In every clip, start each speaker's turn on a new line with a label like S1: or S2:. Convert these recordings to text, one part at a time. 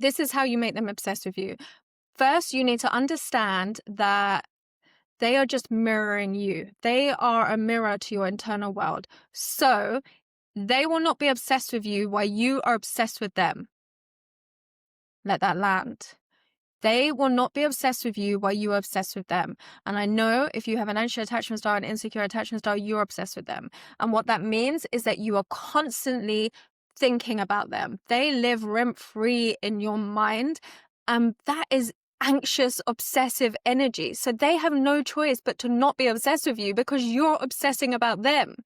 S1: This is how you make them obsessed with you. First, you need to understand that they are just mirroring you. They are a mirror to your internal world. So they will not be obsessed with you while you are obsessed with them. Let that land. They will not be obsessed with you while you are obsessed with them. And I know if you have an anxious attachment style and insecure attachment style, you're obsessed with them. And what that means is that you are constantly thinking about them. They live rent-free in your mind. And that is anxious, obsessive energy. So they have no choice but to not be obsessed with you because you're obsessing about them.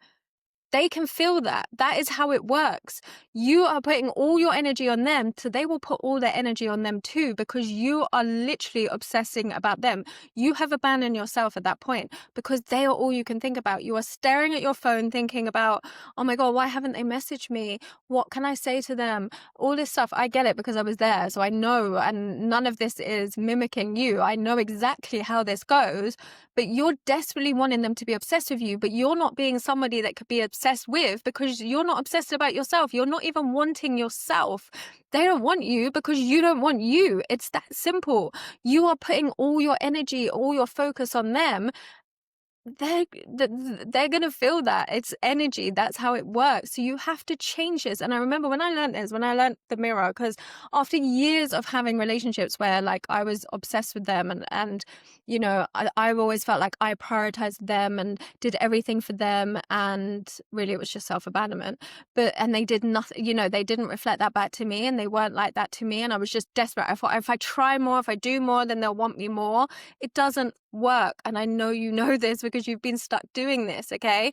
S1: They can feel that. That is how it works. You are putting all your energy on them, so they will put all their energy on them too, because you are literally obsessing about them. You have abandoned yourself at that point because they are all you can think about. You are staring at your phone thinking about, oh my God, why haven't they messaged me? What can I say to them? All this stuff. I get it because I was there, so I know, and none of this is mimicking you. I know exactly how this goes, but you're desperately wanting them to be obsessed with you, but you're not being somebody that could be obsessed with because you're not obsessed about yourself. You're not even wanting yourself. They don't want you because you don't want you. It's that simple. You are putting all your energy, all your focus on them. They're going to feel that. It's energy. That's how it works. So you have to change this. And I remember when I learned this, when I learned the mirror, because after years of having relationships where like I was obsessed with them and you know, I've always felt like I prioritized them and did everything for them. And really it was just self-abandonment. And they did nothing, you know, they didn't reflect that back to me and they weren't like that to me. And I was just desperate. I thought if I try more, if I do more, then they'll want me more. It doesn't work. And I know you know this because you've been stuck doing this, okay?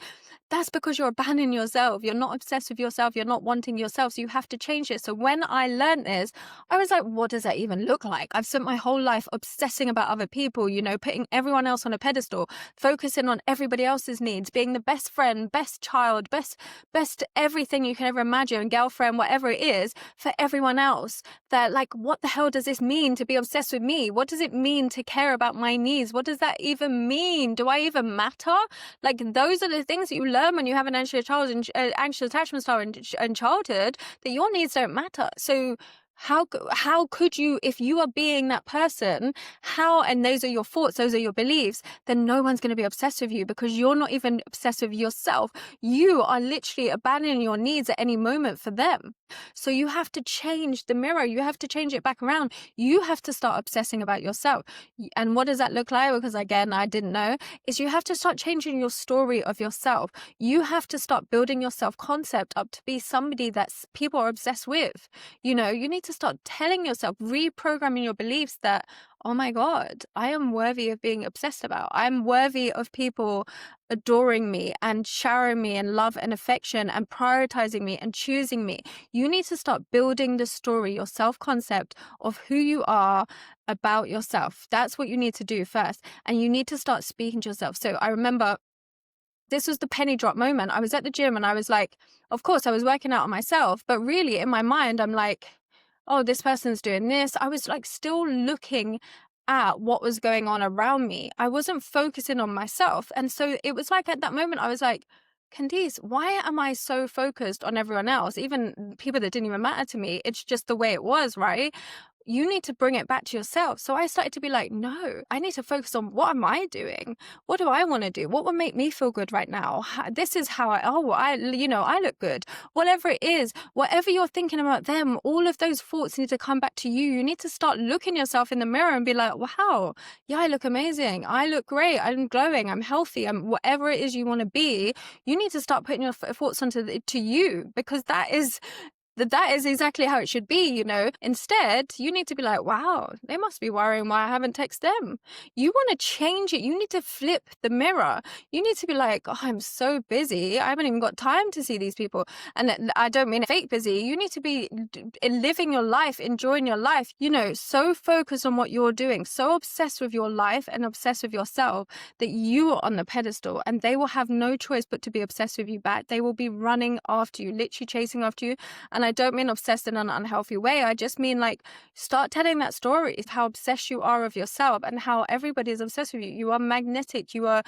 S1: That's because you're abandoning yourself. You're not obsessed with yourself. You're not wanting yourself. So you have to change it. So when I learned this, I was like, what does that even look like? I've spent my whole life obsessing about other people, you know, putting everyone else on a pedestal, focusing on everybody else's needs, being the best friend, best child, best everything you can ever imagine, girlfriend, whatever it is, for everyone else. That like, what the hell does this mean to be obsessed with me? What does it mean to care about my needs? What does that even mean? Do I even matter? Like, those are the things that you learn when you have an anxious anxious attachment style in childhood, that your needs don't matter. So how could you, if you are being that person, and those are your thoughts, those are your beliefs, then no one's going to be obsessed with you because you're not even obsessed with yourself. You are literally abandoning your needs at any moment for them. So you have to change the mirror. You have to change it back around. You have to start obsessing about yourself. And what does that look like? Because again, I didn't know, is you have to start changing your story of yourself. You have to start building your self-concept up to be somebody that people are obsessed with. You know, you need to start telling yourself, reprogramming your beliefs that, oh my God, I am worthy of being obsessed about. I'm worthy of people adoring me and showering me in love and affection and prioritizing me and choosing me. You need to start building the story, your self-concept of who you are about yourself. That's what you need to do first. And you need to start speaking to yourself. So I remember this was the penny drop moment. I was at the gym and I was like, of course I was working out on myself, but really in my mind, I'm like, oh, this person's doing this. I was like still looking at what was going on around me. I wasn't focusing on myself. And so it was like at that moment, I was like, Candice, why am I so focused on everyone else? Even people that didn't even matter to me. It's just the way it was, right? You need to bring it back to yourself. So I started to be like, no, I need to focus on what am I doing? What do I want to do? What would make me feel good right now? This is how I look good. Whatever it is, whatever you're thinking about them, all of those thoughts need to come back to you. You need to start looking yourself in the mirror and be like, wow, yeah, I look amazing. I look great. I'm glowing. I'm healthy. Whatever it is you want to be, you need to start putting your thoughts to you, because that is exactly how it should be, you know. Instead, you need to be like, wow, they must be worrying why I haven't texted them. You want to change it. You need to flip the mirror. You need to be like, oh, I'm so busy. I haven't even got time to see these people. And I don't mean fake busy. You need to be living your life, enjoying your life, you know, so focused on what you're doing, so obsessed with your life and obsessed with yourself that you are on the pedestal, and they will have no choice but to be obsessed with you back. They will be running after you, literally chasing after you. And I don't mean obsessed in an unhealthy way. I just mean like, start telling that story, how obsessed you are of yourself and how everybody is obsessed with you. You are magnetic. You are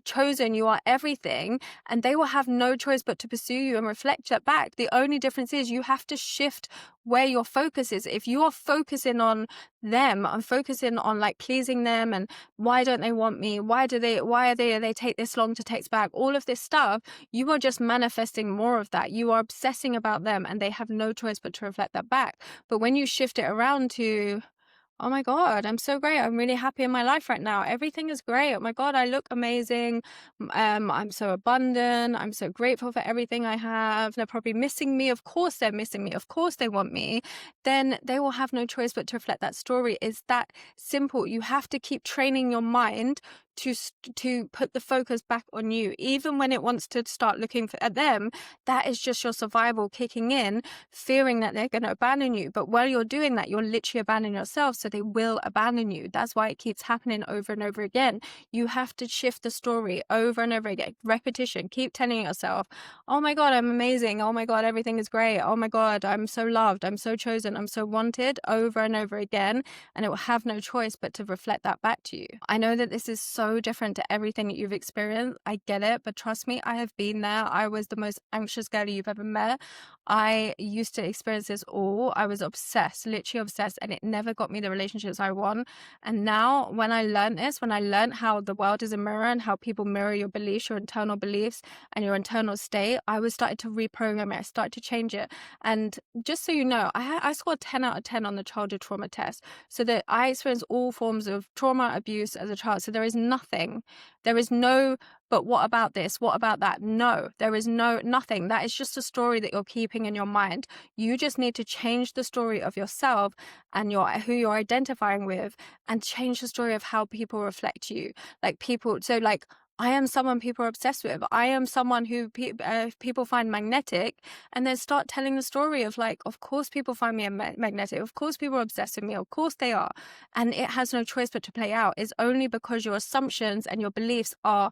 S1: chosen. You are everything. And they will have no choice but to pursue you and reflect that back. The only difference is you have to shift where your focus is. If you're focusing on them and focusing on like pleasing them and why don't they want me? Why they take this long to text back? All of this stuff, you are just manifesting more of that. You are obsessing about them and they have no choice but to reflect that back. But when you shift it around to, oh my God, I'm so great. I'm really happy in my life right now. Everything is great. Oh my God, I look amazing. I'm so abundant. I'm so grateful for everything I have. They're probably missing me. Of course they're missing me. Of course they want me. Then they will have no choice but to reflect that story. It's that simple. You have to keep training your mind to put the focus back on you. Even when it wants to start looking at them, that is just your survival kicking in, fearing that they're going to abandon you. But while you're doing that, you're literally abandoning yourself, so they will abandon you. That's why it keeps happening over and over again. You have to shift the story over and over again. Repetition. Keep telling yourself, oh my God, I'm amazing. Oh my God, everything is great. Oh my God, I'm so loved. I'm so chosen. I'm so wanted, over and over again. And it will have no choice but to reflect that back to you. I know that this is so different to everything that you've experienced. I get it, but trust me, I have been there. I was the most anxious girl you've ever met. I used to experience this all. I was obsessed, literally obsessed, and it never got me the relationships I want. And now when I learned this, when I learned how the world is a mirror and how people mirror your beliefs, your internal beliefs and your internal state, I was started to reprogram it. I started to change it. And just so you know, I scored 10 out of 10 on the childhood trauma test. So that I experienced all forms of trauma, abuse as a child. So there is nothing. There is no, but what about this? What about that? No, there is nothing. That is just a story that you're keeping in your mind. You just need to change the story of yourself and who you're identifying with, and change the story of how people reflect you. Like people, so like, I am someone people are obsessed with. I am someone who people find magnetic, and then start telling the story of like, of course people find me magnetic. Of course people are obsessed with me. Of course they are. And it has no choice but to play out. It's only because your assumptions and your beliefs are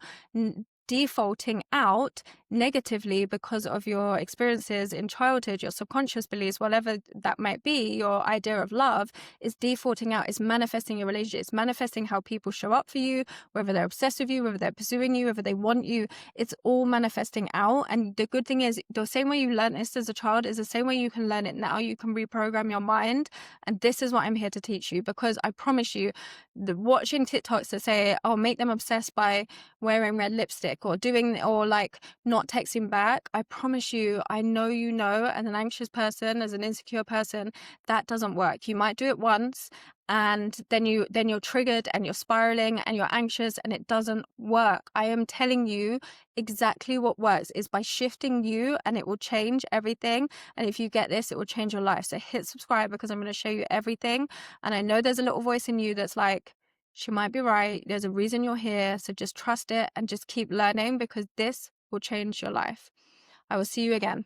S1: defaulting out negatively because of your experiences in childhood, your subconscious beliefs, whatever that might be. Your idea of love is defaulting out, is manifesting your relationship, it's manifesting how people show up for you, whether they're obsessed with you, whether they're pursuing you, whether they want you. It's all manifesting out. And the good thing is, the same way you learned this as a child is the same way you can learn it now. You can reprogram your mind. And this is what I'm here to teach you, because I promise you, watching TikToks that say, oh, make them obsessed by wearing red lipstick or like not texting back, I promise you, I know, you know, as an anxious person, as an insecure person, that doesn't work. You might do it once, and then you're triggered and you're spiraling and you're anxious, and it doesn't work. I am telling you exactly what works is by shifting you, and it will change everything. And if you get this, it will change your life. So hit subscribe, because I'm going to show you everything. And I know there's a little voice in you that's like, she might be right. There's a reason you're here. So just trust it and just keep learning, because this will change your life. I will see you again.